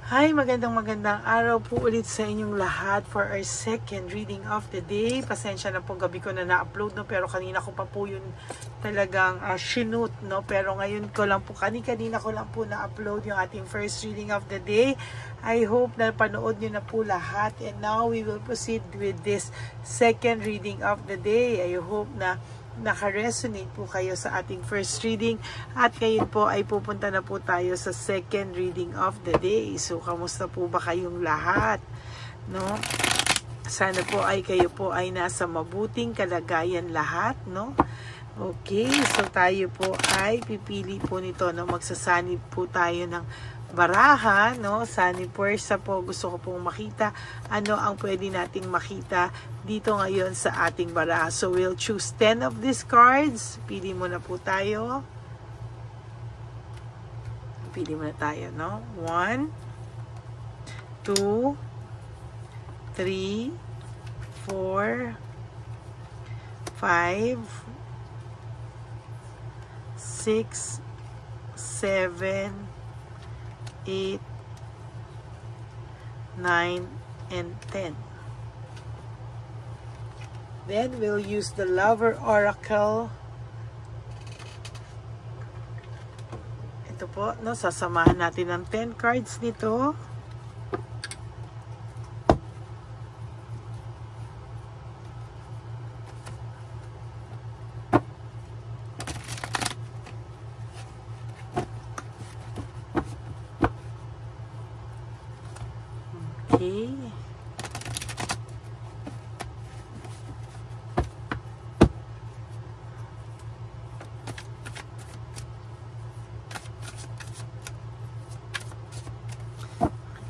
Hi, magandang araw po ulit sa inyong lahat for our second reading of the day. Pasensya na po, gabi ko na na-upload, no? Pero kanina ko pa po yun talagang shoot, no? Pero ngayon ko lang po, kanina ko lang po na-upload yung ating first reading of the day. I hope na panood nyo na po lahat. And now we will proceed with this second reading of the day. I hope na naka-resonate po kayo sa ating first reading at ngayon po ay pupunta na po tayo sa second reading of the day. So, kamusta po ba kayong lahat? No? Sana po ay kayo po ay nasa mabuting kalagayan lahat, no? Okay, so tayo po ay pipili po nito, no? Magsasanib po tayo ng baraha, no? Sanib pwersa po. Gusto ko pong makita ano ang pwede nating makita dito ngayon sa ating baraha. So we'll choose 10 of these cards. Pili muna po tayo. Pili muna tayo, no? 1, 2, 3, 4, 5, 6, 7, 8, 9, and 10. Then we'll use the Lover Oracle. Ito po, no, sasamahan natin ang 10 cards nito. Okay.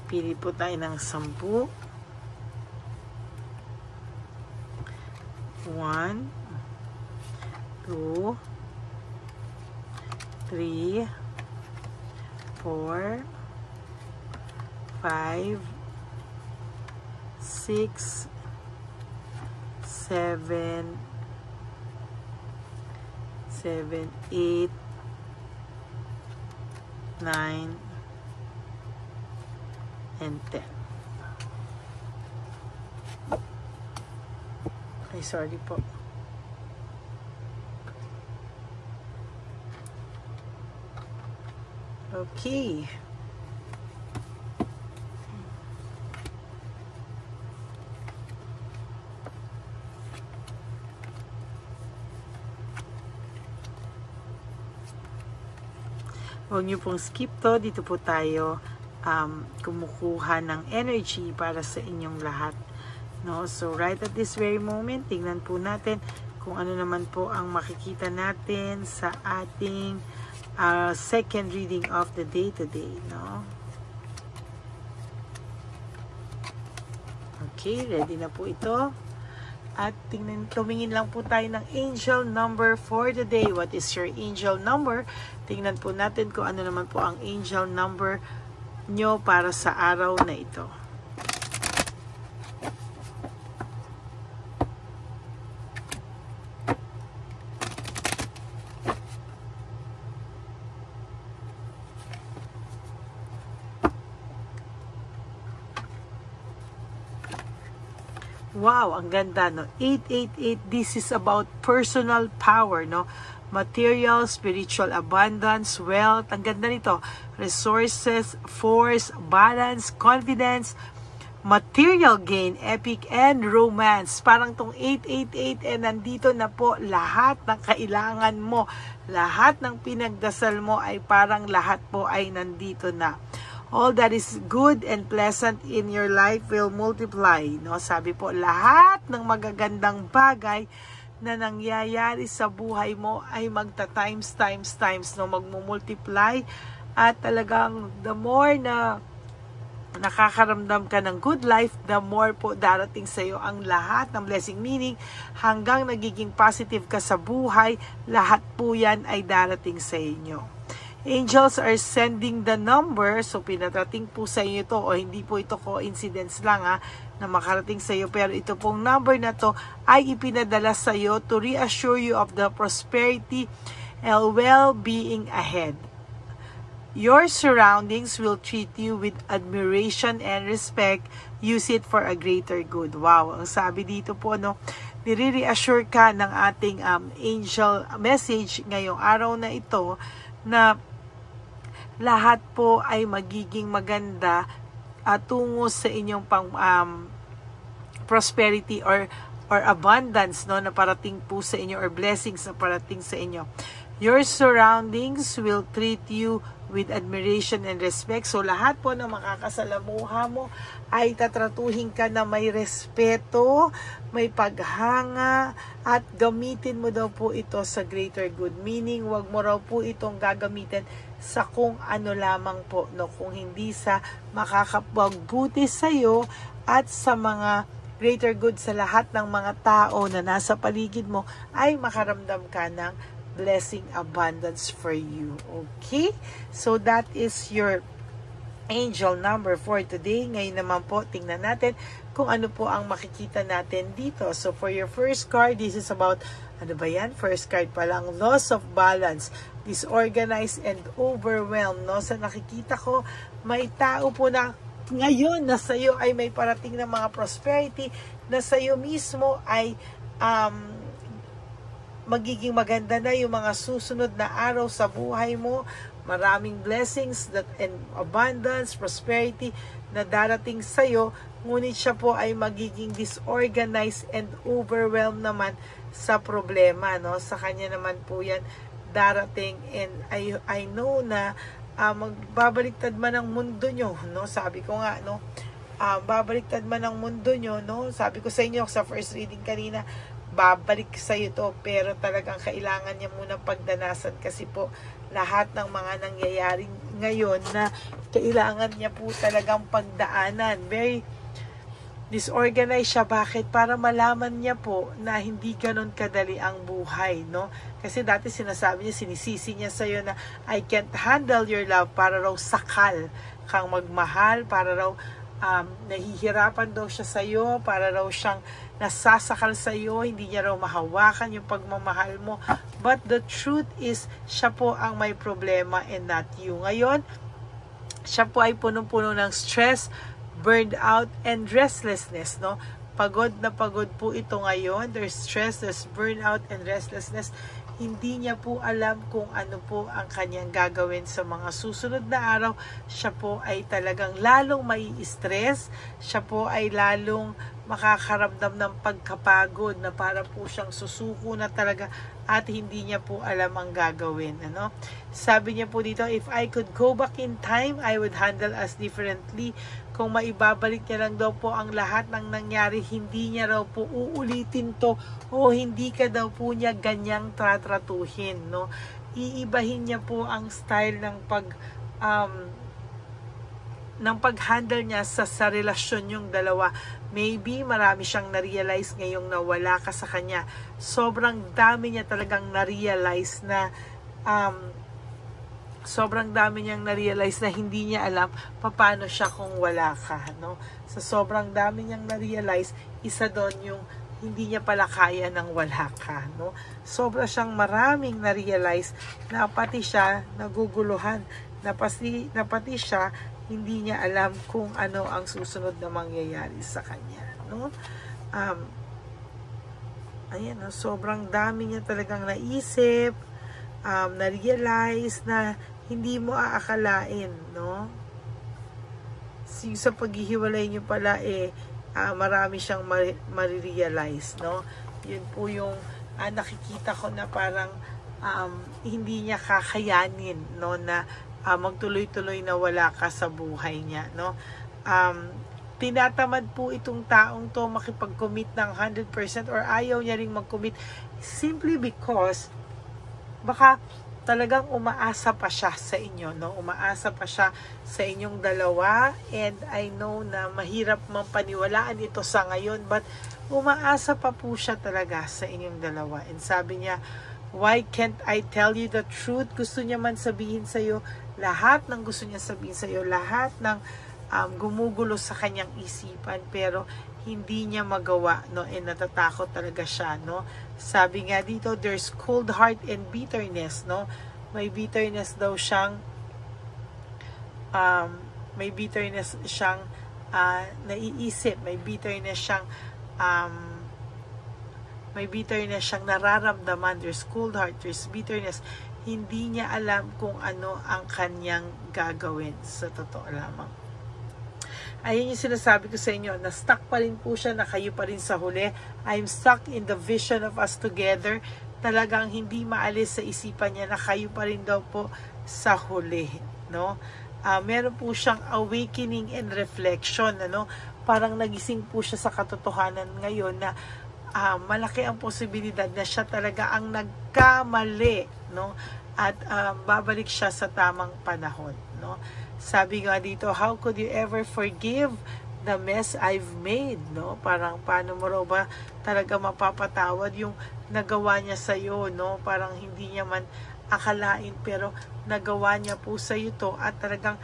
Pili po tayo ng 10. 1, 2, 3, 4, 5, 6, 7, 8, 9, and 10. Ay, sorry po. Okay. Huwag niyo pong skip to. Dito po tayo kumukuha ng energy para sa inyong lahat. No? So, right at this very moment, tingnan po natin kung ano naman po ang makikita natin sa ating second reading of the day today. No? Okay, ready na po ito. At tumingin lang po tayo ng angel number for the day. What is your angel number? Tingnan po natin kung ano naman po ang angel number nyo para sa araw na ito. Wow, ang ganda, no? 888, this is about personal power, no? Material, spiritual abundance, wealth. Ang ganda nito. Resources, force, balance, confidence, material gain, epic, and romance. Parang tong 888 nandito na po lahat ng kailangan mo. Lahat ng pinagdasal mo ay parang lahat po ay nandito na. All that is good and pleasant in your life will multiply. No? Sabi po, lahat ng magagandang bagay na nangyayari sa buhay mo ay magta-times, no? Magmumultiply. At talagang the more na nakakaramdam ka ng good life, the more po darating sa iyo ang lahat ng blessing. Meaning, hanggang nagiging positive ka sa buhay, lahat po yan ay darating sa inyo. Angels are sending the number, so pinatating po sa inyo ito, o hindi po ito coincidence lang na makarating sa iyo, pero ito pong number na to ay ipinadala sa iyo to reassure you of the prosperity and well-being ahead. Your surroundings will treat you with admiration and respect. Use it for a greater good. Wow, ang sabi dito po, no, nire-reassure ka ng ating angel message ngayong araw na ito na lahat po ay magiging maganda tungo sa inyong prosperity or abundance, no, na parating po sa inyo, or blessings na parating sa inyo. Your surroundings will treat you with admiration and respect. So lahat po na makakasalamuha mo ay tatratuhin ka na may respeto, may paghanga, at gamitin mo daw po ito sa greater good. Meaning, wag mo raw po itong gagamitin sa kung ano lamang po, no, kung hindi sa makakapagbuti sa iyo at sa mga greater good sa lahat ng mga tao na nasa paligid mo, ay makaramdam ka ng blessing abundance for you. Okay? So that is your angel number for today. Ngayon naman po, tingnan natin kung ano po ang makikita natin dito. So for your first card, this is about, ano ba yan? First card pa lang, loss of balance, disorganized and overwhelmed. No? Sa nakikita ko, may tao po na ngayon na sa iyo ay may parating na mga prosperity, na sa iyo mismo ay magiging maganda na yung mga susunod na araw sa buhay mo. Maraming blessings and abundance, prosperity na darating sa iyo. Ngunit siya po ay magiging disorganized and overwhelmed naman sa problema, no? Sa kanya naman po yan darating, and I know na magbabaliktad man ang mundo nyo, no? Sabi ko nga, no, babaliktad man ang mundo nyo, no? Sabi ko sa inyo sa first reading kanina, babalik sa iyo to, pero talagang kailangan niya muna pagdanasan, kasi po lahat ng mga nangyayari ngayon na kailangan niya po talagang pagdaanan. Very disorganized siya. Bakit? Para malaman niya po na hindi ganon kadali ang buhay, no? Kasi dati sinasabi niya, sinisisi niya sa iyo na I can't handle your love, para raw sakal kang magmahal, para raw nahihirapan daw siya sa iyo, para raw siyang nasasakal sa iyo, hindi niya raw mahawakan yung pagmamahal mo. But the truth is, siya po ang may problema and not you. Ngayon, siya po ay punong-puno ng stress, burned out, and restlessness, no? Pagod na pagod po ito ngayon. There's stress, there's burnout, and restlessness. Hindi niya po alam kung ano po ang kanyang gagawin sa mga susunod na araw. Siya po ay talagang lalong may stress. Siya po ay lalong makakaramdam ng pagkapagod, na para po siyang susuko na talaga at hindi niya po alam ang gagawin, ano? Sabi niya po dito, if I could go back in time, I would handle us differently. Kung maibabalik niya lang daw po ang lahat ng nangyari, hindi niya raw po uulitin to, o hindi ka daw po niya ganyang tatratuhin, no? Iibahin niya po ang style ng pag-handle niya sa relasyon yung dalawa. Maybe marami siyang na-realize ngayong nawala ka sa kanya. Sobrang dami niya talagang na-realize na hindi niya alam paano siya kung wala ka, no? Sa sobrang dami niyang na-realize, isa doon yung hindi niya pala kaya nang wala ka, no? Sobra siyang maraming na-realize na pati siya naguguluhan, na pati siya hindi niya alam kung ano ang susunod na mangyayari sa kanya, no? Ayan, no? Sobrang dami niya talagang naisip, na-realize na hindi mo aakalain, no? Sa paghihiwalay niyo pala, marami siyang marirealize, no? Yun po yung nakikita ko na parang hindi niya kakayanin, no, na magtuloy-tuloy na wala ka sa buhay niya, no? Tinatamad po itong taong to makipag-commit ng 100%, or ayaw niya ring mag-commit simply because baka talagang umaasa pa siya sa inyo, no? Umaasa pa siya sa inyong dalawa, and I know na mahirap mang paniwalaan ito sa ngayon, but umaasa pa po siya talaga sa inyong dalawa. And sabi niya, why can't I tell you the truth? Gusto niya man sabihin sa iyo lahat ng gusto niya sabihin sa iyo, lahat ng gumugulo sa kanyang isipan, pero hindi niya magawa, no? And natatakot talaga siya, no? Sabi nga dito, there's cold heart and bitterness, no? May bitterness daw siyang may bitterness siyang naiisip, may bitterness siyang nararamdaman. There's cold heart, there's bitterness. Hindi niya alam kung ano ang kanyang gagawin, sa totoo lamang. Ayun yung sinasabi ko sa inyo, na stuck pa rin po siya, na kayo pa rin sa huli. I'm stuck in the vision of us together. Talagang hindi maalis sa isipan niya na kayo pa rin daw po sa huli, no? Meron po siyang awakening and reflection, ano? Parang nagising po siya sa katotohanan ngayon na malaki ang posibilidad na siya talaga ang nagkamali, no? At babalik siya sa tamang panahon, no? Sabi nga dito, how could you ever forgive the mess I've made, no? Parang paano mo raw ba talaga mapapatawad yung nagawa niya sa iyo, no? Parang hindi niya man akalain, pero nagawa niya po sa iyo to, at talagang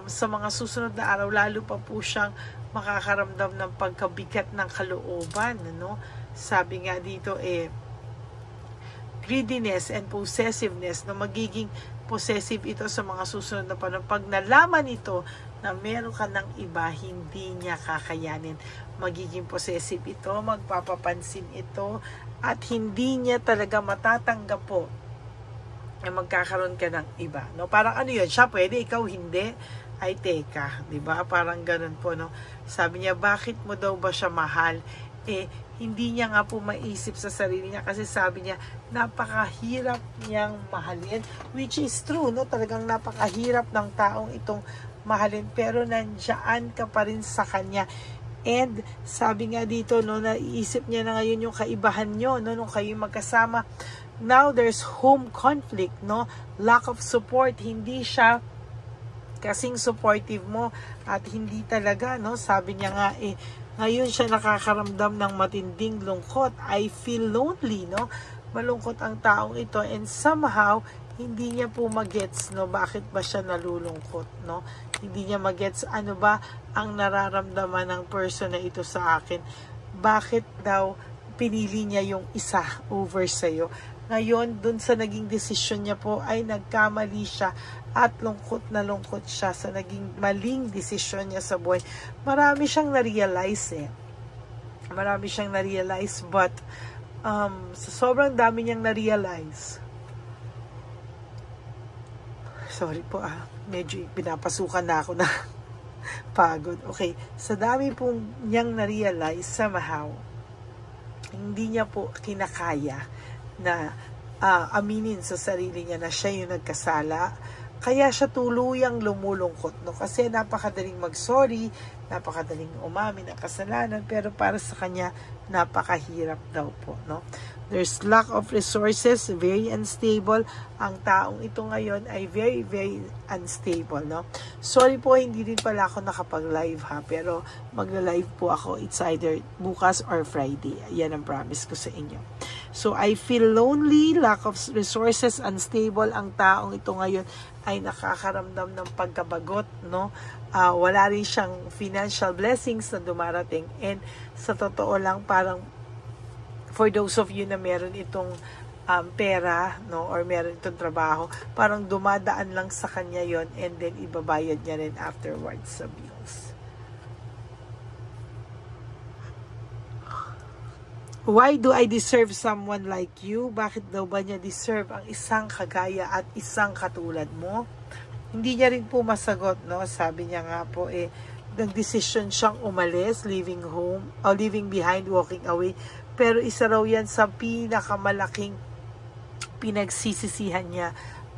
sa mga susunod na araw lalo pa po siyang makakaramdam ng pagkabigat ng kalooban, no? Sabi nga dito greediness and possessiveness, no? Magiging possessive ito sa mga susunod na panahon. Pag nalaman ito na meron ka ng iba, hindi niya kakayanin. Magiging possessive ito, magpapapansin ito, at hindi niya talaga matatanggap po na magkakaroon ka ng iba, no? Parang ano yun, siya pwede, ikaw hindi. Ay teka, di ba? Parang ganun po, no? Sabi niya, bakit mo daw ba siya mahal? Hindi niya nga po maisip sa sarili niya, kasi sabi niya, napakahirap niyang mahalin, which is true, no? Talagang napakahirap ng taong itong mahalin, pero nandiyan ka pa rin sa kanya. And sabi nga dito, no, naiisip niya na ngayon yung kaibahan nyo, no, nung kayo magkasama. Now there's home conflict, no? Lack of support, hindi siya kasing supportive mo, at hindi talaga, no? Sabi niya nga ngayon siya nakakaramdam ng matinding lungkot. I feel lonely, no? Malungkot ang taong ito, and somehow hindi niya po magets, no? Bakit ba siya nalulungkot, no? Hindi niya magets ano ba ang nararamdaman ng person na ito sa akin. Bakit daw pinili niya yung isa over sa'yo? Ngayon, dun sa naging desisyon niya po ay nagkamali siya, at lungkot na lungkot siya sa naging maling desisyon niya sa buhay. Marami siyang na-realize Marami siyang na-realize, but sa sobrang dami niyang na-realize, sorry po medyo pinapasukan na ako na pagod. Okay, sa dami pong niyang na-realize, somehow hindi niya po kinakaya na aminin sa sarili niya na siya yung nagkasala. Kaya siya tuluyang lumulungkot, no? Kasi napakadaling mag-sorry, napakadaling umamin ng kasalanan, pero para sa kanya, napakahirap daw po, no? There's lack of resources, very unstable. Ang taong ito ngayon ay very, very unstable, no? Sorry po, hindi rin pala ako nakapag-live, pero magla-live po ako. It's either bukas or Friday. Yan ang promise ko sa inyo. So, I feel lonely, lack of resources, unstable. Ang taong ito ngayon ay nakakaramdam ng pagkabagot, no? Wala rin siyang financial blessings na dumarating. And sa totoo lang, parang for those of you na meron itong pera, no, or meron itong trabaho, parang dumadaan lang sa kanya yon, and then ibabayad niya rin afterwards sa bills. Why do I deserve someone like you? Bakit daw ba niya deserve ang isang kagaya at isang katulad mo? Hindi niya rin po masagot, no? Sabi niya nga po, nag-decision siyang umalis, leaving home, or leaving behind, walking away. Pero isa raw yan sa pinakamalaking pinagsisisihan niya,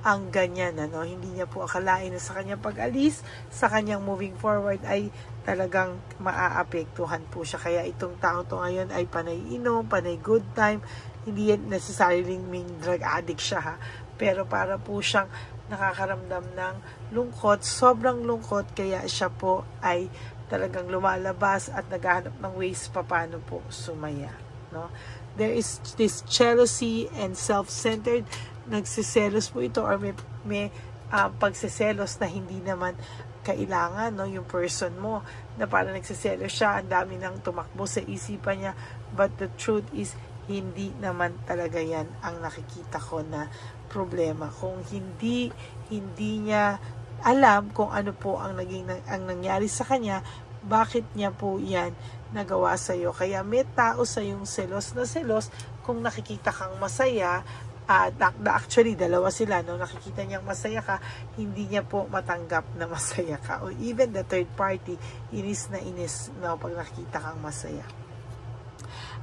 ang ganyan, ano? Hindi niya po akalain na sa kanyang pag-alis, sa kanyang moving forward ay talagang maaapektuhan po siya. Kaya itong tao to ngayon ay panay inom, panay good time. Hindi yan necessarily mean drug addict siya, ha? Pero para po siyang nakakaramdam ng lungkot, sobrang lungkot, kaya siya po ay talagang lumalabas at naghahanap ng ways paano po sumaya, no? There is this jealousy and self-centered. Nagsiselos po ito, or may pagsiselos na hindi naman kailangan, no? Yung person mo na parang nagsiselos siya, ang dami nang tumakbo sa isipan niya, but the truth is hindi naman talaga yan ang nakikita ko na problema. Kung hindi niya alam kung ano po ang nangyari sa kanya, bakit niya po yan nagawa sa iyo. Kaya may tao sa yung selos na selos kung nakikita kang masaya. Actually, dalawa sila, no? Nakikita niyang masaya ka, hindi niya po matanggap na masaya ka. O even the third party, inis na inis, no? Pag nakikita kang masaya.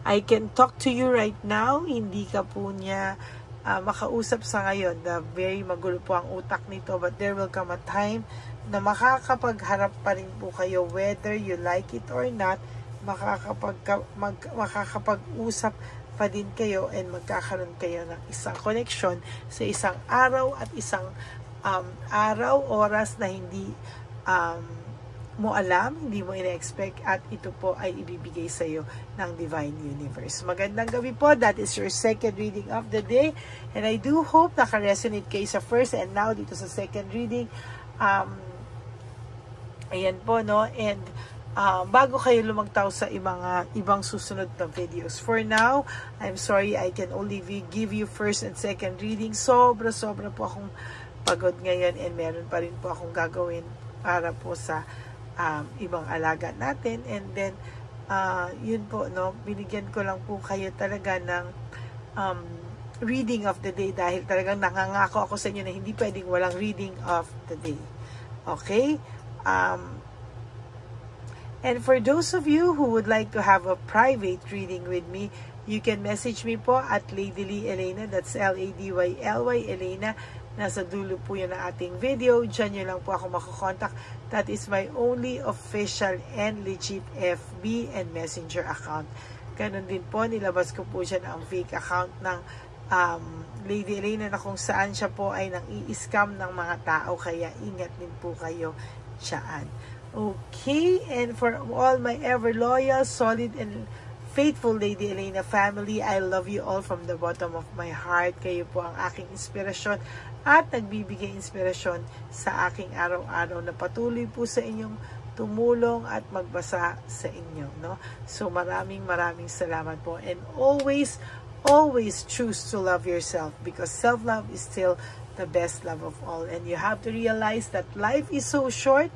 I can talk to you right now, hindi ka po niya makausap sa ngayon. Very magulo po ang utak nito, but there will come a time na makakapagharap pa rin po kayo, whether you like it or not, makakapag-usap pa din kayo and magkakaroon kayo ng isang connection sa isang araw at isang oras na hindi mo alam, hindi mo ina-expect, at ito po ay ibibigay sa iyo ng Divine Universe. Magandang gabi po. That is your second reading of the day, and I do hope naka-resonate kayo sa first and now dito sa second reading. Ayan po, no? And bago kayo lumagtaw sa ibang susunod na videos. For now, I'm sorry, I can only give you first and second reading. Sobra po akong pagod ngayon, and meron pa rin po akong gagawin para po sa ibang alaga natin. And then, yun po, no, binigyan ko lang po kayo talaga ng reading of the day dahil talagang nangangako ako sa inyo na hindi pwedeng walang reading of the day. Okay? And for those of you who would like to have a private reading with me, you can message me po at Ladyly Elena. That's Ladyly Elena. Nasa dulo po yan ang ating video. Diyan nyo lang po ako makakontak. That is my only official and legit FB and Messenger account. Ganun din po, nilabas ko po siya ang fake account ng Lady Elena na kung saan siya po ay nang i-scam ng mga tao. Kaya ingat din po kayo dyan. Okay, and for all my ever loyal, solid, and faithful Lady Elena family, I love you all from the bottom of my heart. Kayo po ang aking inspirasyon at nagbibigay inspirasyon sa aking araw-araw na patuloy po sa inyong tumulong at magbasa sa inyo, no? So maraming salamat po, and always choose to love yourself, because self-love is still the best love of all. And you have to realize that life is so short.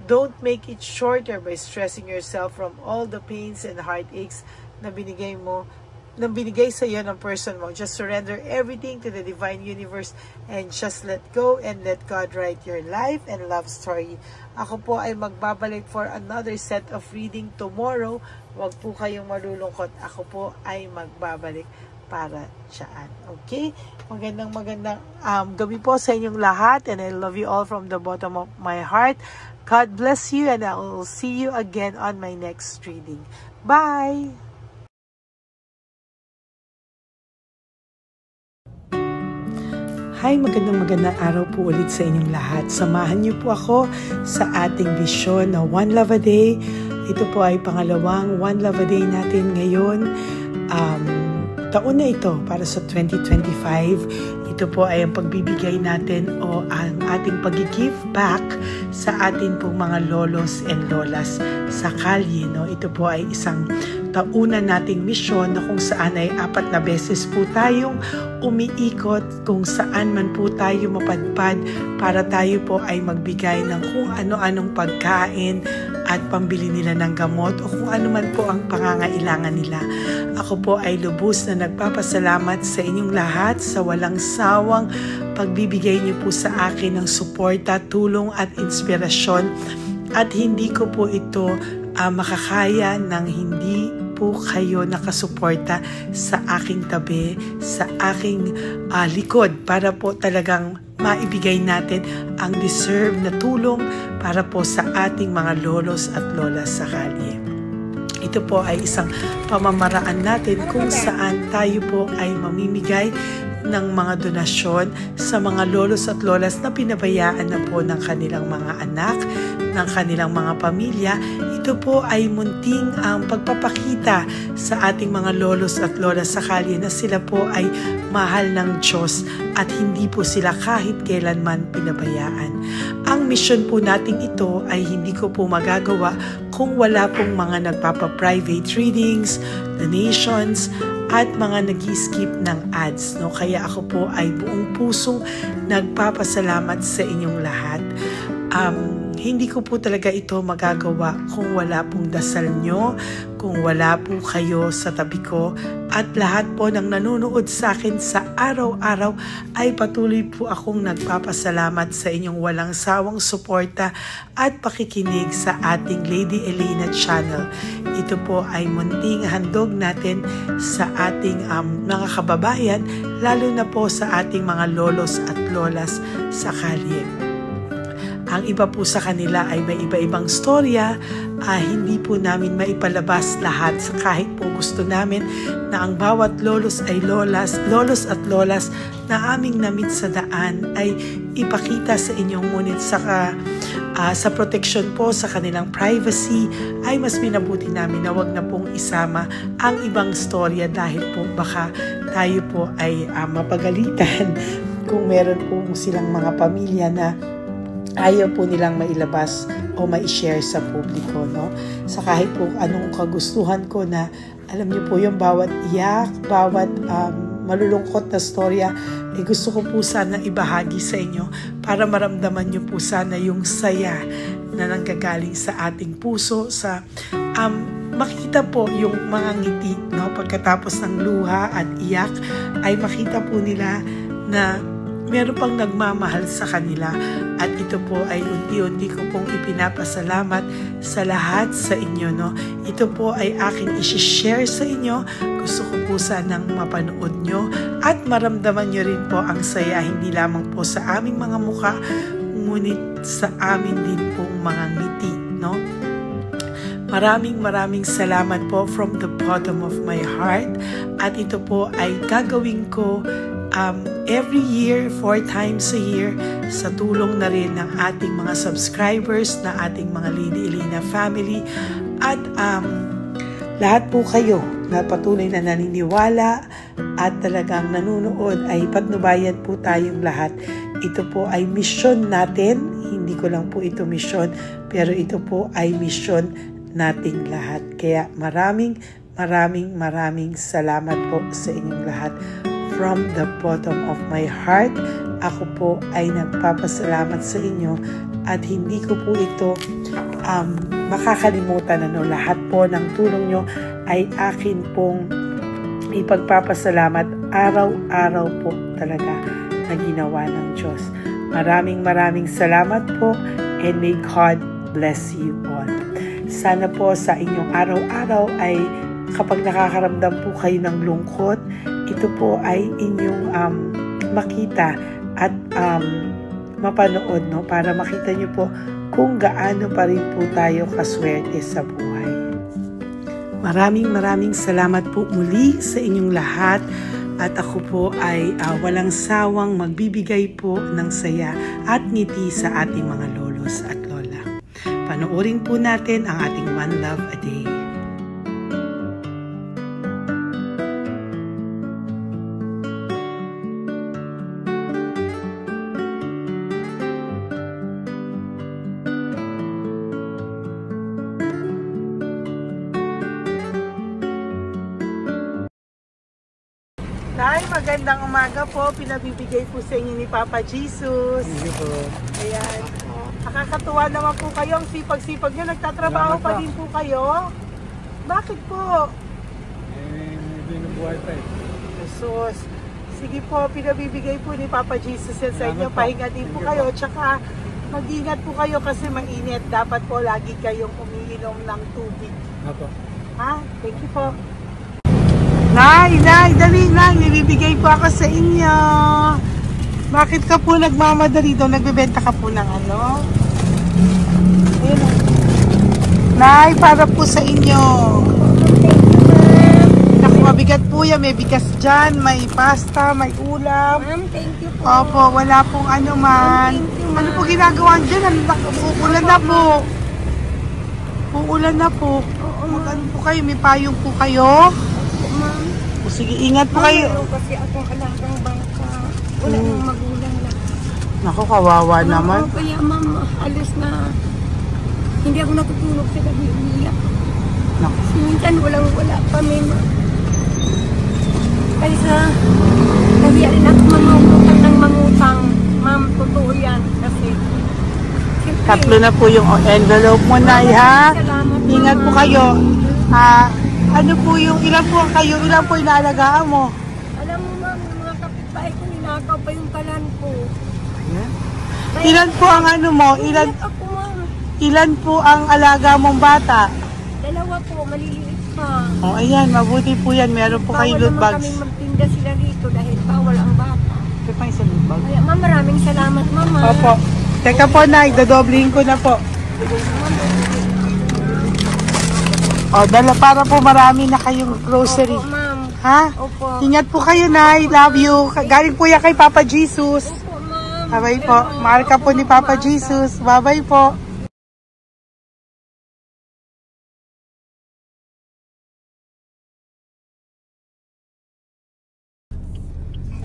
Don't make it shorter by stressing yourself from all the pains and heartaches na binigay sa iyo ng person mo. Just surrender everything to the Divine Universe and just let go and let God write your life and love story. Ako po ay magbabalik for another set of reading tomorrow. Huwag po kayong malulungkot. Ako po ay magbabalik para dyan. Okay? Magandang gabi po sa inyong lahat, and I love you all from the bottom of my heart. God bless you, and I will see you again on my next reading. Bye! Hi, magandang araw po ulit sa inyong lahat. Samahan niyo po ako sa ating vision na One Love a Day. Ito po ay pangalawang One Love a Day natin ngayon. Taon na ito para sa 2025. Ito po ay ang pagbibigay natin o ang ating pag-give back sa atin pong mga lolos and lolas sa kalye. No? Ito po ay isang taunan nating misyon na kung saan ay 4 na beses po tayong umiikot kung saan man po tayo mapadpad para tayo po ay magbigay ng kung ano-anong pagkain at pambili nila ng gamot o kung ano man po ang pangangailangan nila. Ako po ay lubos na nagpapasalamat sa inyong lahat sa walang sawang pagbibigay niyo po sa akin ng suporta, tulong at inspirasyon, at hindi ko po ito makakaya ng hindi po kayo nakasuporta sa aking tabi, sa aking likod para po talagang maibigay natin ang deserve na tulong para po sa ating mga lolos at lolas sa kalye. Ito po ay isang pamamaraan natin kung saan tayo po ay mamimigay ng mga donasyon sa mga lolos at lolas na pinabayaan na po ng kanilang mga anak, ng kanilang mga pamilya. Ito po ay munting ang pagpapakita sa ating mga lolos at lolas sa kalye na sila po ay mahal ng Diyos at hindi po sila kahit kailanman pinabayaan. Ang mission po nating ito ay hindi ko po magagawa kung wala pong mga nagpapa-private readings, donations, at mga nag-skip ng ads. No? Kaya ako po ay buong pusong nagpapasalamat sa inyong lahat. Hindi ko po talaga ito magagawa kung wala pong dasal nyo, kung wala po kayo sa tabi ko, at lahat po ng nanonood sa akin sa araw-araw ay patuloy po akong nagpapasalamat sa inyong walang sawang suporta at pakikinig sa ating Lady Elena channel. Ito po ay munting handog natin sa ating mga kababayan, lalo na po sa ating mga lolos at lolas sa kalye. Ang iba po sa kanila ay may iba-ibang storya, hindi po namin maipalabas lahat kahit po gusto namin na ang bawat lolos at lolas na aming namit sa daan ay ipakita sa inyong, ngunit sa protection po sa kanilang privacy ay mas minabuti namin na wag na pong isama ang ibang storya dahil po baka tayo po ay mapagalitan kung meron po silang mga pamilya na ayaw po nilang mailabas o ma-share sa publiko, no? Sa kahit po anong kagustuhan ko na, alam niyo po yung bawat iyak, bawat malulungkot na storya, gusto ko po sana ibahagi sa inyo para maramdaman niyo po sana yung saya na nanggagaling sa ating puso, sa makita po yung mga ngiti, no? Pagkatapos ng luha at iyak ay makita po nila na meron pang nagmamahal sa kanila, at ito po ay unti-unti ko pong ipinapasalamat sa lahat sa inyo, no? Ito po ay aking i-share sa inyo. Gusto ko po sanang mapanood nyo at maramdaman nyo rin po ang saya, hindi lamang po sa aming mga muka, ngunit sa amin din pong mga ngiti, no? Maraming salamat po from the bottom of my heart, at ito po ay gagawin ko every year, 4 times a year, sa tulong na rin ng ating mga subscribers, na ating mga Lady Elena family, at lahat po kayo na patuloy na naniniwala at talagang nanonood, ay patnubayan po tayong lahat. Ito po ay mission natin, hindi ko lang po ito mission, pero ito po ay mission nating lahat. Kaya maraming salamat po sa inyong lahat. From the bottom of my heart, ako po ay nagpapasalamat sa inyo, at hindi ko po ito makakalimutan. Lahat po ng tulong nyo ay akin pong ipagpapasalamat araw-araw po talaga na ginawa ng Diyos. Maraming salamat po, and may God bless you all. Sana po sa inyong araw-araw ay kapag nakakaramdam po kayo ng lungkot, ito po ay inyong makita at mapanood, no? Para makita nyo po kung gaano pa rin po tayo kaswerte sa buhay. Maraming salamat po muli sa inyong lahat, at ako po ay walang sawang magbibigay po ng saya at ngiti sa ating mga lolos at lola. Panoorin po natin ang ating One Love a Day. Nay, magandang umaga po. Pinabibigay po sa inyo ni Papa Jesus. Hindi po. Ayan. Nakakatuwa naman po kayo. Ang sipag-sipag nyo. Nagtatrabaho pa din po kayo. Bakit po? Binubuhay pa eh. Jesus. Sige po, pinabibigay po ni Papa Jesus yan sa inyo. Pahinga din po kayo. Tsaka mag-ingat po kayo kasi mainit. Dapat po lagi kayong umiinom ng tubig. Apo. Ha? Thank you po. Nay, dali lang. Nilibigay po ako sa inyo. Bakit ka po nagmamadali daw? Nagbebenta ka po ng ano? Ayun. Nay, para po sa inyo. Naku, mabigat po yan. May bigas dyan, may pasta, may ulam. Ma'am, thank you po. Opo, wala pong ano man. Ano po ginagawa dyan? Uulan na po. Uulan na po. Mag-ano po kayo? May payong po kayo? Ma'am. O sige, ingat po kayo. Meron kasi akong alagang bangka. Wala nang magulang na. Naku, kawawa naman. Kaya ma'am, halos na hindi ako natutulog sa gabi. Umiyak. Naku. Minsan wala kami. Kaysa nahiya rin ako mangutang ng mangutang. Ma'am, totoo yan. Kasi Tatlo na po yung envelope mo, Nay, ha? Ingat po kayo. Ano po yung, ilan po inaalagaan mo? Alam mo ma'am, yung mga kapitbahay ko, ninakaw pa yung kalan ko. Ayan. Ilan po ang ano mo? Ilan ako ma'am? Ilan po ang alaga mong bata? Dalawa po, maliliit pa. Oh, ayan, mabuti po yan. Meron po kayo loot Bawal naman bags. kami magtinda sila rito dahil bawal ang bata. Ito pa yung sa loot bag. Kaya ma'am, maraming salamat mama. Opo. Teka po, Nay, dodoblihin ko na po. O, dala para po marami na kayong grocery. Opo ma'am. Ha? Opo. Ingat po kayo, Nay. Love you. Galing po yan kay Papa Jesus. Opo ma'am. Bye-bye po. Mahal ka po ni Papa Jesus. Bye-bye po.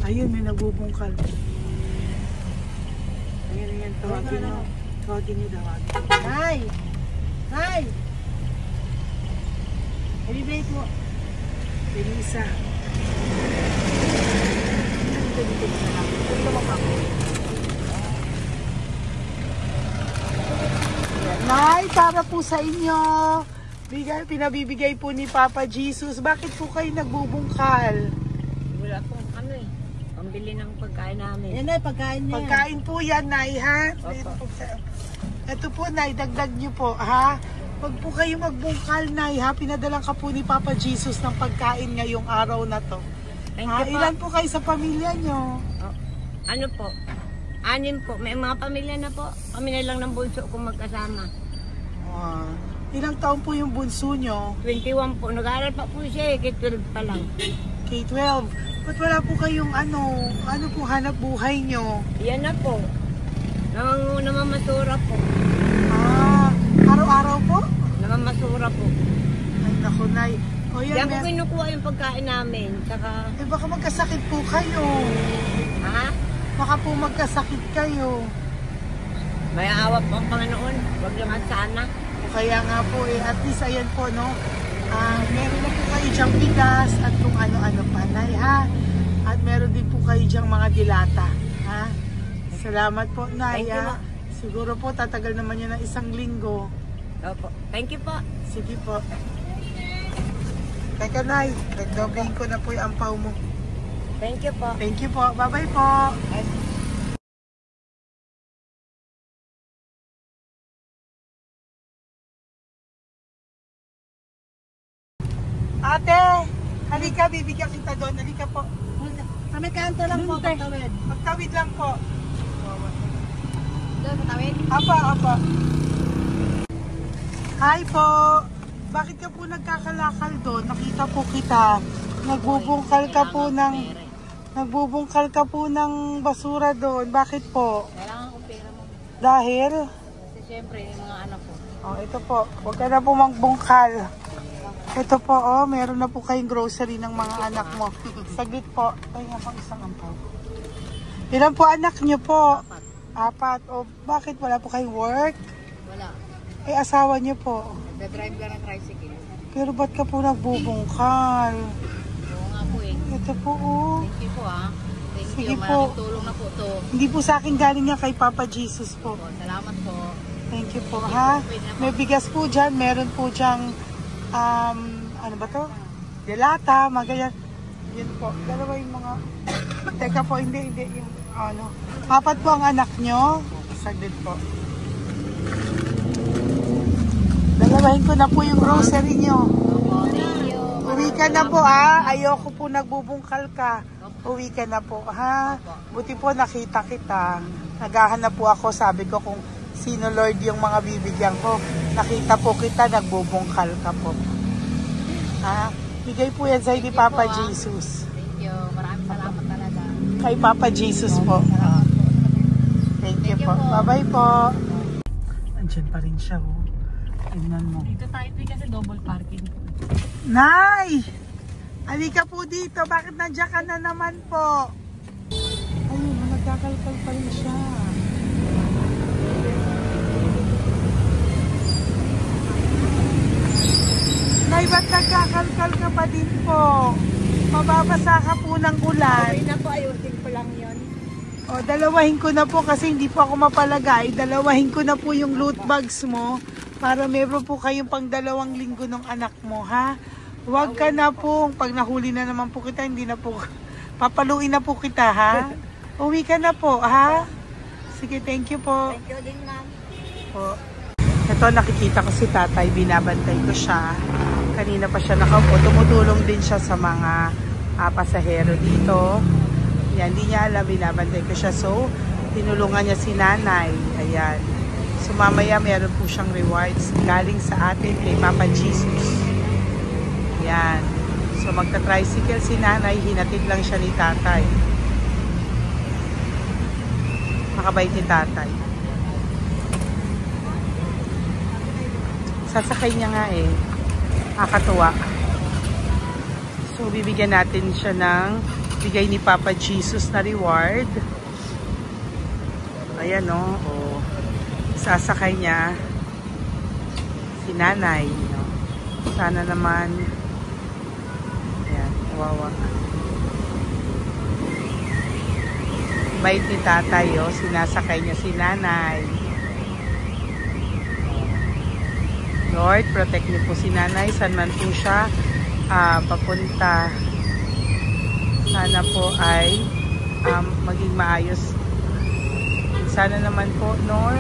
Ayun, may nagbubungkal. Ayan, tawagin nyo. Tawagin nyo daw. Nay! Nay! Ibibigay ko. Denisa. Nay, para po sa inyo. Pinabibigay po ni Papa Jesus. Bakit po kayo nagbubungkal? Wala pong ano eh. Pambili ng pagkain namin. Yan na, pagkain niya. Pagkain po yan, Nay, ha? Ito po, Nay, dagdag nyo po, ha? Pag po kayo magbungkal, Nay, ha? Pinadalang ka po ni Papa Jesus ng pagkain ngayong araw na to. Thank Ha? you po. Ilan po kayo sa pamilya nyo? Oh, ano po? 6 po. May mga pamilya na po. Kami na lang ng bunso kung magkasama. Ilang taon po yung bunso nyo? 21 po. Nag-aaral pa po siya eh. K-12 pa lang. K-12. Ba't wala po kayong ano po hanap buhay nyo? Yan na po. Namamasura po. Araw-araw po? Namamasura po. Ay, naku, Nay. O yan, Diyan ko kinukuha yung pagkain namin. Saka, baka magkasakit po kayo. ha? Baka po magkasakit kayo. May awa po ang Panginoon. Huwag naman sana. O kaya nga po at least ayan po, no? Meron na po kayo dyang bigas at kung ano-ano pa, Nay, ha? At meron din po kayo dyang mga dilata, ha? Salamat po, Nay, Thank you, ha? Siguro po tatagal naman yun ng 1 linggo. Opo. Thank you po. Sige po. Teka, Nay, nagdobling ko na po yung ampaw mo. Thank you po. Thank you po. Bye-bye po. Ate, halika, bibigyan kita doon. Halika po. Sa may kanto lang po, pagtawid. Magtawid lang po. Doon, patawid. Apa. Hi po. Bakit ka po nagkakalakal doon? Nakita po kita. Nagbubungkal ka po ng basura doon. Bakit po? Kailangan ko pera mo. Dahil? Kasi syempre, yung mga anak ko. Oh, ito po. Huwag ka na po magbungkal. Ito po, oh, meron na po kayong grocery ng mga anak mo. Saglit po. Ay, nga pang isang ampaw. Ilan po anak niyo po? 4. O, bakit wala po kayong work? Wala. Eh, asawa niyo po. Nagda-drive lang ng tricycle. Pero ba't ka po nagbubungkal? Oo nga po eh. Ito po, oh. Thank you po ah. Thank Sige you. po. Maraming tulong na po to. Hindi po sa akin galing yan kay Papa Jesus po. Salamat po. Thank you po, ha? May bigas po dyan. Meron po dyang, ano ba to? Delata, magayan. Yun po. Dalawa yung mga... Teka po, hindi. Yung, 4 po ang anak nyo. Saglit po. Dalawahin ko na po yung grocery nyo. Thank you. Uwi ka na po, ha? Ayoko po nagbubungkal ka. Uwi ka na po, ha? Buti po nakita kita. Naghahanap po ako, sabi ko kung sino Lord yung mga bibigyan ko. Nakita po kita, nagbubungkal ka po. Ha? Bigay po yan sa ni Papa Jesus. Thank you. Maraming salamat talaga. Kay Papa Jesus po. Thank you po. Bye-bye po. Andyan pa rin siya, oh. Tingnan mo. Dito tayo kasi double parking. Nay! Halika po dito. Bakit nandiyan ka na naman po? Ayun, nagkakalkal pa rin siya. Nay, ba't nagkakalkal ka pa din po? Mababasa ka po ng ulan. Okay na po, ayusin ko lang yun. O, dalawahin ko na po kasi hindi po ako mapalagay. Dalawahin ko na po yung loot bags mo para meron po kayong pang 2 linggo ng anak mo, ha? Huwag ka na po. Pag nahuli na naman po kita, hindi na po, papaluin na po kita, ha? Uwi ka na po, ha? Sige, thank you po. Thank you din, ma'am. Po. Ito, nakikita ko si tatay, binabantay ko siya. Kanina pa siya nakaupo. Tumutulong din siya sa mga pasahero dito. Yan, hindi niya alam, binabantay ko siya. So, tinulungan niya si nanay. Ayan. So, mamaya meron po siyang rewards galing sa atin kay Papa Jesus. Ayan. So, magta-tricycle si nanay. Hinatid lang siya ni tatay. Makabait ni tatay. Sasakay niya nga eh. Nakakatuwa. So, bibigyan natin siya ng bigay ni Papa Jesus na reward. Ayan o. Oh. Sasakay niya si nanay. No? Sana naman. Ayan. Kawawa. Bait ni tatay o. Oh. Sinasakay niya si nanay. Lord, protect niyo po si nanay. Saan man po siya papunta. Sana po ay maging maayos. Sana naman po, no?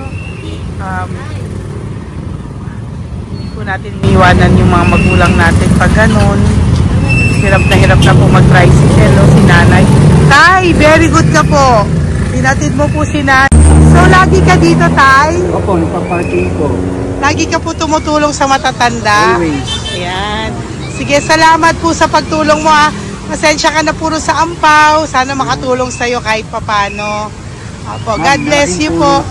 Hindi po natin iiwanan yung mga magulang natin pag ganun. Hirap na po mag-tricycle, no? Si nanay. Tay, very good ka po. Hinatid mo po si nanay. So, lagi ka dito, Tay? Opo, nagpa-parking po. Lagi ka po tumutulong sa matatanda? Always. Ayan. Sige, salamat po sa pagtulong mo, ha. Pasensya ka na puro sa ampaw. Sana makatulong sa'yo kahit papano. Opo, God bless you po.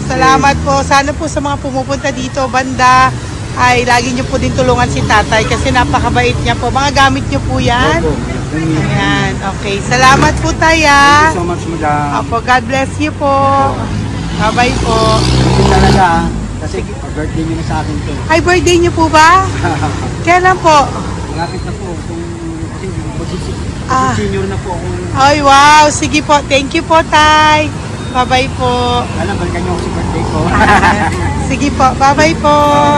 Salamat po. Sana po sa mga pumupunta dito, banda, ay lagi nyo po din tulungan si tatay kasi napakabait niya po. Mga gamit nyo po yan. Opo. Ayan, okay. Salamat po tayo. Thank you so much, madam. Opo, God bless you po. Bye-bye po. Ito talaga, kasi birthday nyo na sa akin to. Ay, birthday nyo po ba? Kailan po? Malapit na po. Kasi senior na po ako. Ay, wow. Sige po. Thank you po, Tay. Bye-bye po. Alam, balikan nyo ako sa birthday ko. Sige po. Bye-bye po.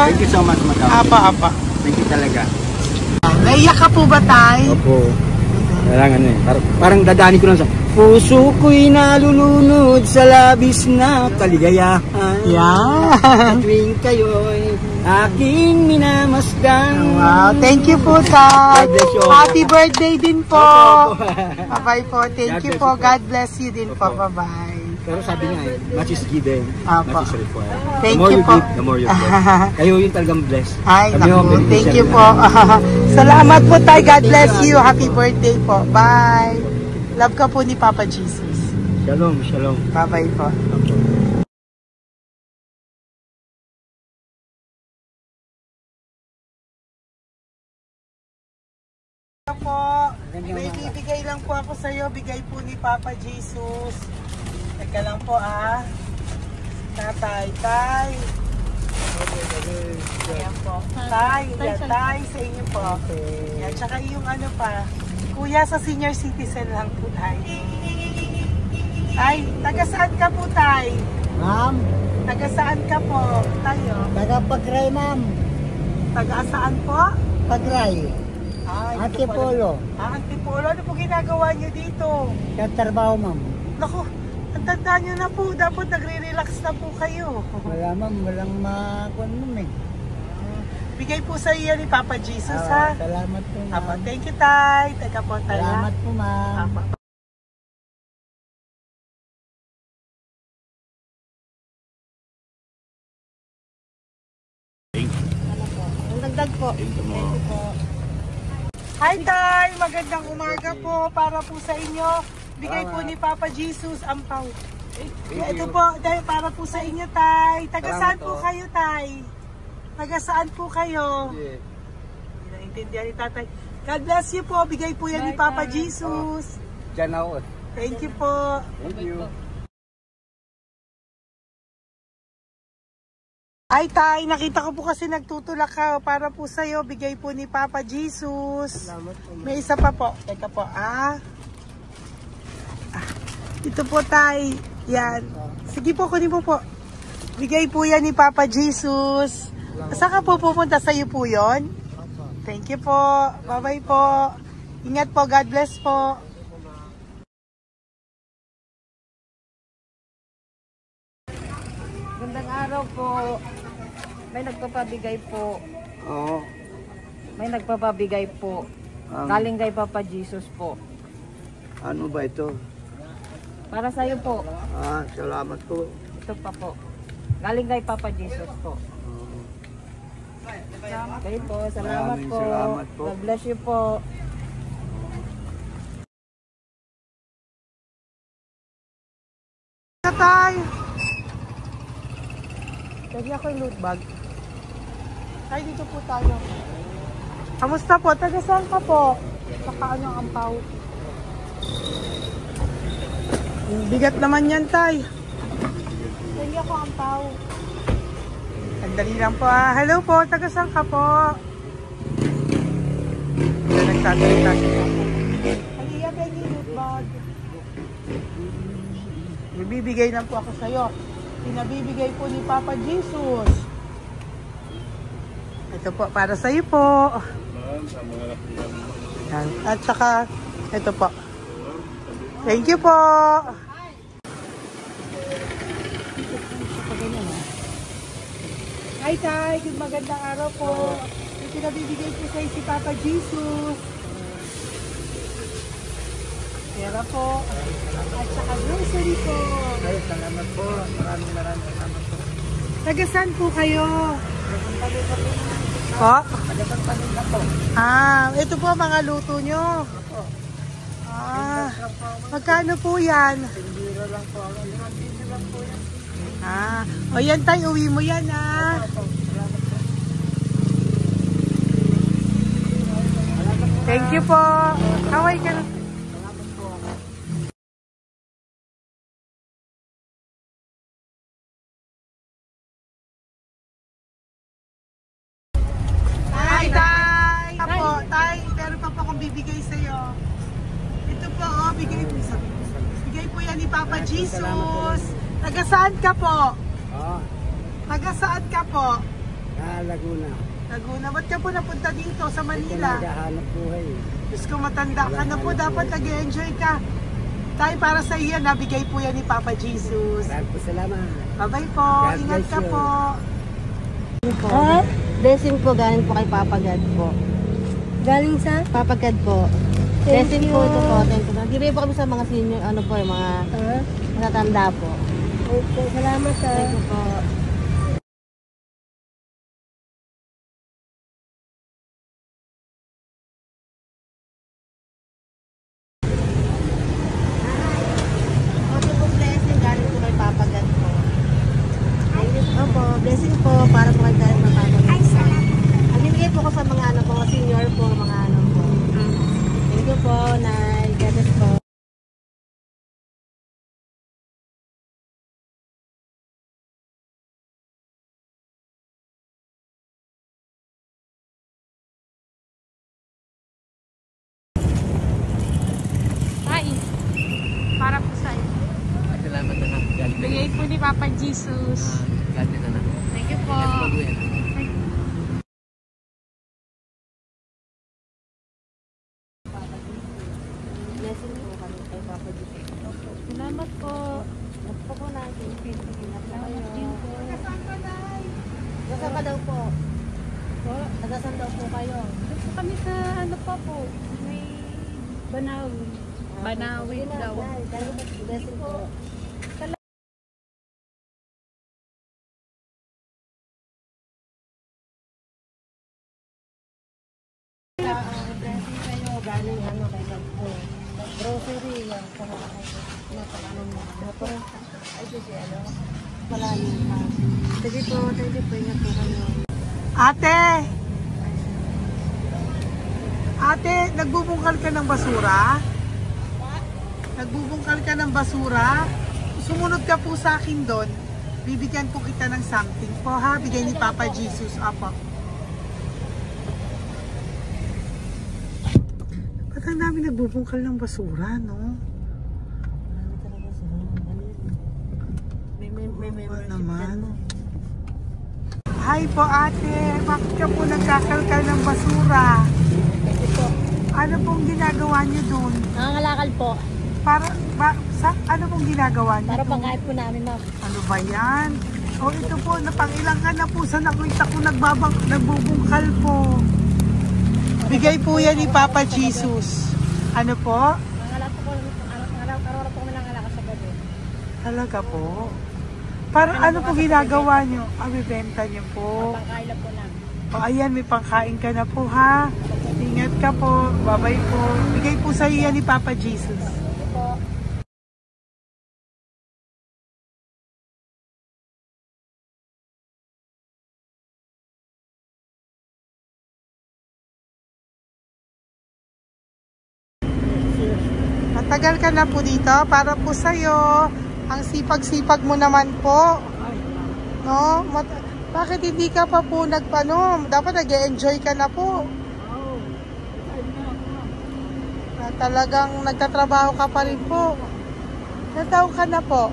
Thank you so much, madam. Apa. Thank you talaga. Naiyak ka po ba, Tay? Opo. Parang ano eh. Parang dadaanin ko lang sa puso ko'y nalulunod sa labis na kaligayahan. Yan. Tuwing kayo'y aking minamasdan. Wow. Thank you po, Tay. God bless you. Happy birthday din po. Opo. Bye-bye po. Thank you po. God bless you din po. Bye-bye. Pero sabi nga eh, much is given, Apo. much is required. Thank The more you you po. give, the more you get. Kayo yung talagang blessed. Ay, Kami yung naku. Thank beneficiary you po. na. Salamat po, Tay. God bless you. Happy birthday po. Bye. Love ka po ni Papa Jesus. Shalom, shalom. Bye-bye po. Po, may bibigay lang po ako sa iyo, bigay po ni Papa Jesus. Teka lang po Tatay, Tay. Ayan po. Tay, Tay sa inyo po. Yan, tsaka yung ano pa, Kuya sa senior citizen lang po, Tay. Tay, taga saan ka po, Tay? Ma'am, Taga saan ka po, tayo? taga Pagray, ma'am. Taga saan po? Pagray. Ay, Antipolo. Antipolo. Ano po ginagawa niyo dito? Sa trabaho, ma'am. Naku, ang tanda niyo na po. Dapat nagre-relax na po kayo. Wala, ma'am. Walang makuha nun eh. Bigay po sa iyo ni Papa Jesus, ha? Salamat po, Apo, ma'am. thank you, Tay. Teka po, Tay. Salamat po, ma'am. Apo. Ang dagdag po. Thank you po. Hi, Tay. Magandang umaga po para po sa inyo. Bigay po ni Papa Jesus ang pau. Ito po, Tay, para po sa inyo, Tay. Taga saan po kayo, Tay? Taga saan po kayo? Hindi naintindihan ni Tatay. God bless you po. Bigay po yan ni Papa Jesus. Diyan ako. Thank you po. Thank you. Ay, Tay, nakita ko po kasi nagtutulak ka para po sa'yo. Bigay po ni Papa Jesus. Salamat po, ma'am. May isa pa po. Teka po, Ito po tay. Yan. Sige po, kunin po po. Bigay po yan ni Papa Jesus. Saan ka po pupunta? Sa'yo po yun? Thank you po. Bye-bye po. Ingat po. God bless po. Gandang araw po. May nagpapabigay po. Oo. May nagpapabigay po. Galing kay Papa Jesus po. Ano ba ito? Para sa'yo po. Salamat po. Ito pa po. Galing kay Papa Jesus po. Okay po. Salamat Maraming po. salamat po. God bless you po. Tay! Lagi ako yung loot bag. Tay, dito po tayo. Kamusta po? Taga saan ka po? Saka ano ang ampaw? Bigat naman yan, tay. Lagi ako ampaw. Sandali lang po ah. Hello po, taga saan ka po? Yan, nagsasalita siya. Halika, Peggy, loot bag. Bibigay lang po ako sa'yo. Pinabibigay po ni Papa Jesus. Ito po, para sa'yo po. Yan. At saka, ito po. Thank you po. Hi, Tay. Good magandang araw po. Yung pinabibigay po sa'yo si Papa Jesus. Pera po. At saka grocery po. Ay, salamat po. Maraming salamat po. Taga saan po kayo? Po? Pagkakapagpalit na po. Ito po mga luto nyo. Magkano po yan? Biro lang po. Biro lang po yan. O yan tayo, uwi mo yan Thank you po. Kaway ka na. Hi, Tay! Tay, meron pa po akong bibigay sa'yo. Ito po, bigay po yan ni Papa Jesus. Taga saan ka po? Taga saan ka po? Laguna. Laguna. Ba't ka po napunta dito sa Manila? Naghahanap buhay. Diyos ko, matanda ka na po. Dapat nag-enjoy ka. Tay, para sa iyo, nabigay po yan ni Papa Jesus. Maraming po salamat. Bye-bye po. God Ingat bless ka you. po. Blessing po galing po kay Papa God po. Galing sa? Papa God po. Blessing po ito po. Thank you po. Bibigay po kami sa mga senior, ano po, yung mga matatanda po. Okay, salamat sa. Thank you po. Okay po, blessing galing po kay Papa God po. Thank you po. Blessing po para po kay galing ng Papa God. Bibigay po ko sa mga ano po, senior po, mga ano po. Thank you po, Nay. God bless po. Tay, para po sa iyo. Salamat na. Bigay po ni Papa Jesus. Gati na. Thank you po. Blessing po kami kay Papa God. Salamat po. Gusto po natin. Salamat din po. Nasaan ka daw po? Po. Nasaan daw po kayo? Gusto kami sa ano pa po. May Banawi. Banawi daw. Blessing po. Blessing kayo. Galing ano kay God po. Grocery yan. Napakanon mo. Ay, sige ano. Malalim pa. Sige po. Thank you po. Ingat po kayo. Ate! Ate, nagbubungkal ka ng basura? Nagbubungkal ka ng basura? Sumunod ka po sa akin doon. Bibigyan po kita ng something po ha. Bigay ni Papa Jesus. Apo. Ba't ang dami nagbubungkal ng basura, no? Marami talaga sila. naman. Hi po ate, bakit ka po nagkakalkal ng basura? Ano pong ginagawa niyo dun? Nangangalakal po. Ano pong ginagawa niyo? Para pangkain po namin, ma'am. Ano ba yan? O ito po, napangilang ka na po sa nakita ko nagbubungkal po. Bigay po yan ni Papa Jesus. Ano po? Nangangalak po araw-araw po kami nangangalakal sa gabi. Talaga po? Para ano po ginagawa nyo? Bibenta nyo po. Pangkain lang po namin. O ayan, may pangkain ka na po ha. Ingat ka po. Bye-bye po. Bigay po sa iyo yan ni Papa Jesus. Po. Matagal ka na po dito para po sa'yo. Ang sipag-sipag mo naman po. No? Bakit hindi ka pa po dapat nag-e-enjoy ka na po. Talagang nagtatrabaho ka pa rin po. Ilang taon ka na po?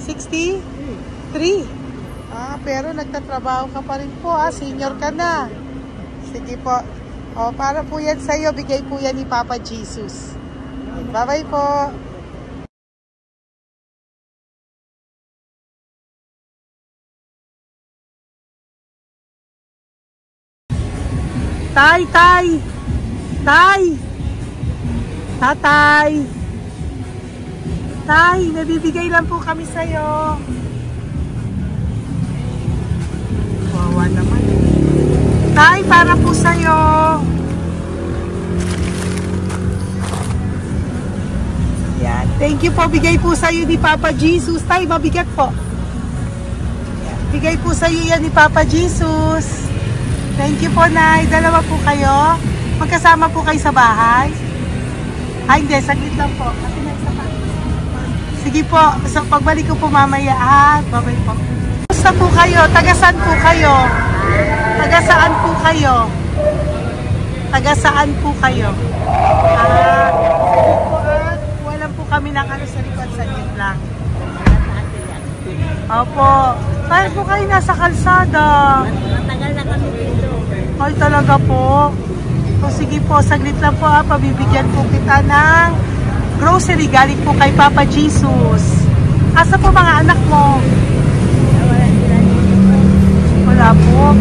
63? Pero nagtatrabaho ka pa rin po. Senior ka na. Sige po. Para po yan sa'yo. Bigay po yan ni Papa Jesus. Bye-bye po. Tay! Tatay! Tay, nabibigay lang po kami sa'yo. Wawa naman. Tay, para po sa'yo. Yan. Thank you po. Bigay po sa'yo ni Papa Jesus. Tay, mabigat po. Yan. Bigay po sa'yo yan ni Papa Jesus. Thank you po, Nay. Dalawa po kayo. Magkasama po kayo sa bahay. Hindi. Saglit lang po. Kasi may isa pa. Sige po. So, pagbalik ko po mamaya. Bye-bye po. Gusto po kayo? Tagasaan po kayo? Tagasaan po kayo? Tagasaan po kayo? Sige po walang po kami ng sa likod. Saglit lang. Opo. Paano po kayo nasa kalsada? Matagal na kami dito. Ay, talaga po. So, sige po, saglit lang po pabibigyan po kita ng grocery galing po kay Papa Jesus. Asa po mga anak mo? Wala po.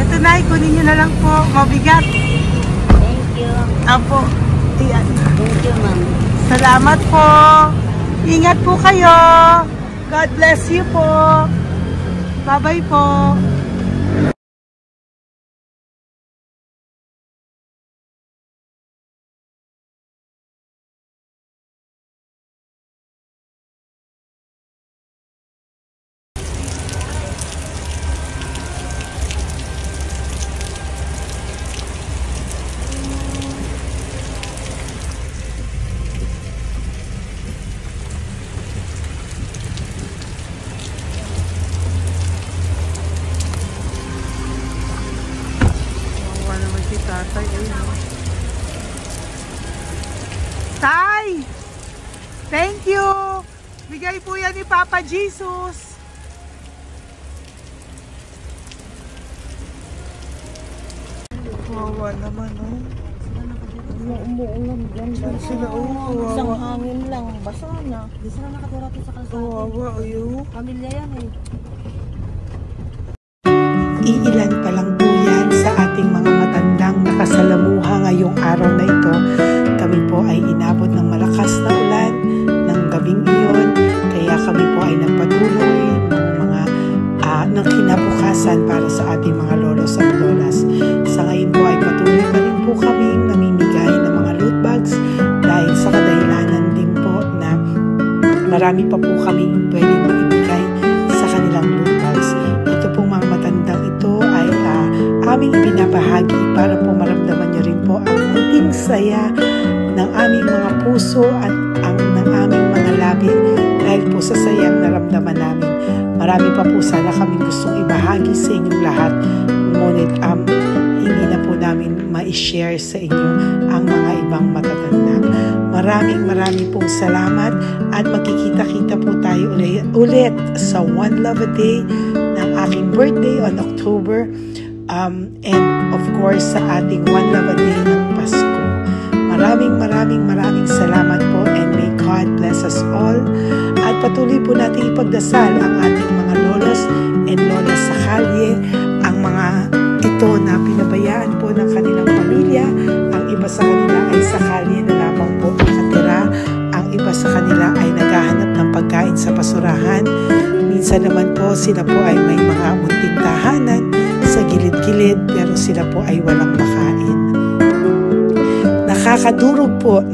Ito na, kunin nyo na lang po. Mabigat. Thank you. Apo. Ayan. Thank you, ma'am. Salamat po. Ingat po kayo. God bless you po. Bye-bye po. Tay! Thank you! Bigay po yan ni Papa Jesus. Wawa naman, Umuulan dyan. Sila, Isang hangin lang. Basa na. Di sila nakatira sa kalsada. Wawa, Pamilya yan eh. Iilan pa lang po yan sa ating mga matandang nakasalamuha ngayong araw na ito. Kami po ay inabot ng malakas na ulan ng gabing iyon. Kaya kami po ay nagpatuloy ng kinabukasan para sa ating mga lolos at lolas. Sa ngayon po ay patuloy pa rin po kami namimigay ng mga loot bags dahil sa kadahilanan din po na marami pa po kami pwede ibigay sa kanilang loot bags. Ito pong mga matandang ito ay aming binabahagi para po maramdaman nyo rin po ang munting saya ng aming mga puso at ng aming mga labi dahil po sa sayang naramdaman namin. Marami pa po sana kami gustong ibahagi sa inyong lahat, ngunit hindi na po namin ma-share sa inyo ang mga ibang matatanda. Maraming pong salamat at magkikita-kita po tayo ulit sa One Love a Day ng aking birthday on October and of course sa ating One Love a Day ng Pasko. Maraming salamat po and may God bless us all. At patuloy po natin ipagdasal ang ating mga lolos and lolas sa kalye, ang mga ito na pinabayaan po ng kanilang pamilya. Ang iba sa kanila ay sa kalye na lamang po nakatira. Ang iba sa kanila ay naghahanap ng pagkain sa basurahan. Minsan naman po sila po ay may mga munting tahanan sa gilid-gilid pero sila po ay walang makain. Nakakadurog po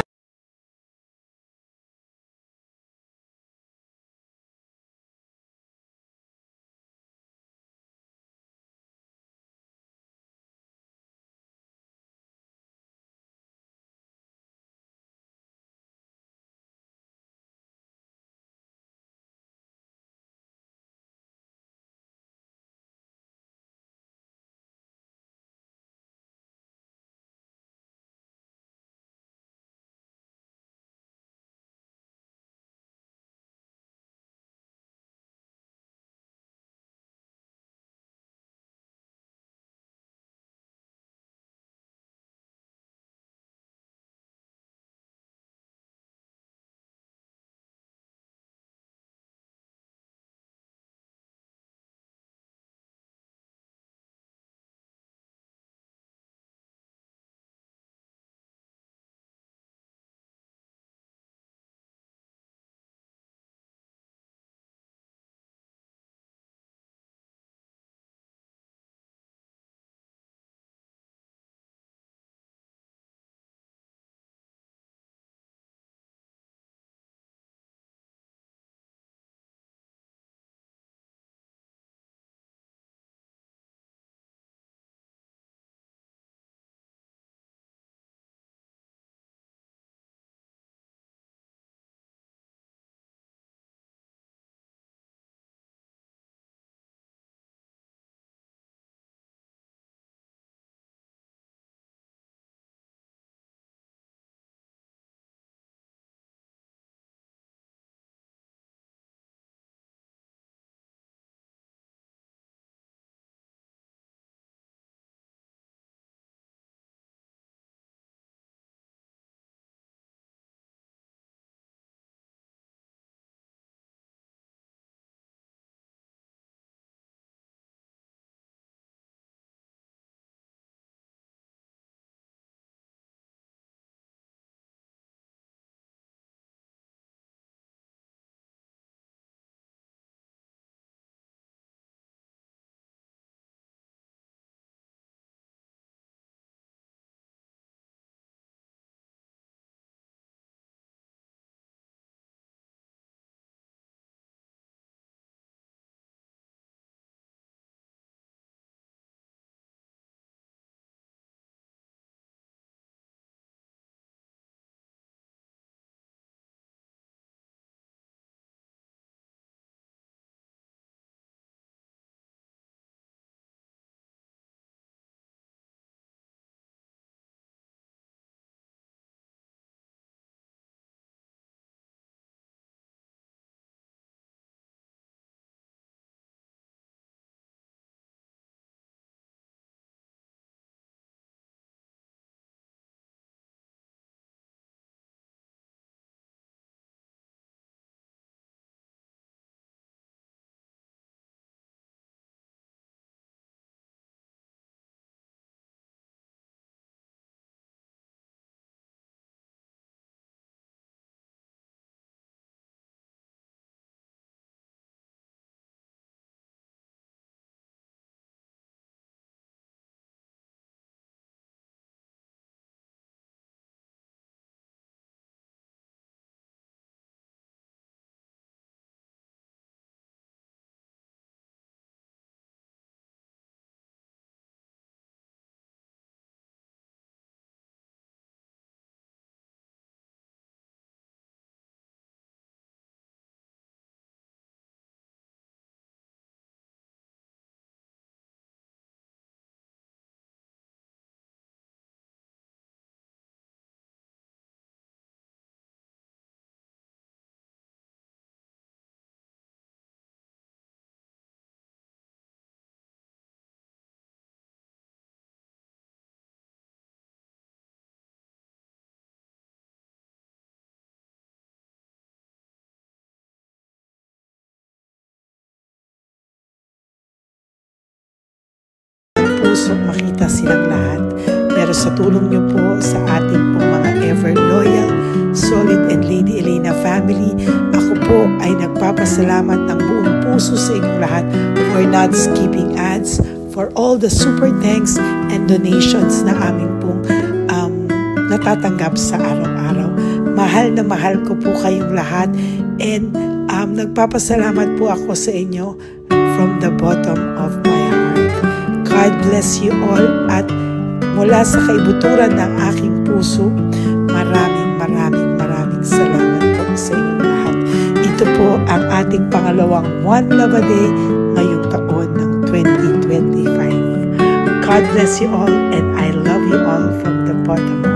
puso makita silang lahat. Pero sa tulong niyo po sa ating pong mga ever loyal, solid and Lady Elena family, ako po ay nagpapasalamat ng buong puso sa inyong lahat for not skipping ads, for all the super thanks and donations na aming pong natatanggap sa araw-araw. Mahal na mahal ko po kayong lahat, and nagpapasalamat po ako sa inyo from the bottom of my heart. God bless you all, at mula sa kaibuturan ng aking puso, maraming salamat po sa inyong lahat. Ito po ang ating pangalawang One Love a Day ngayong taon ng 2025. God bless you all, and I love you all from the bottom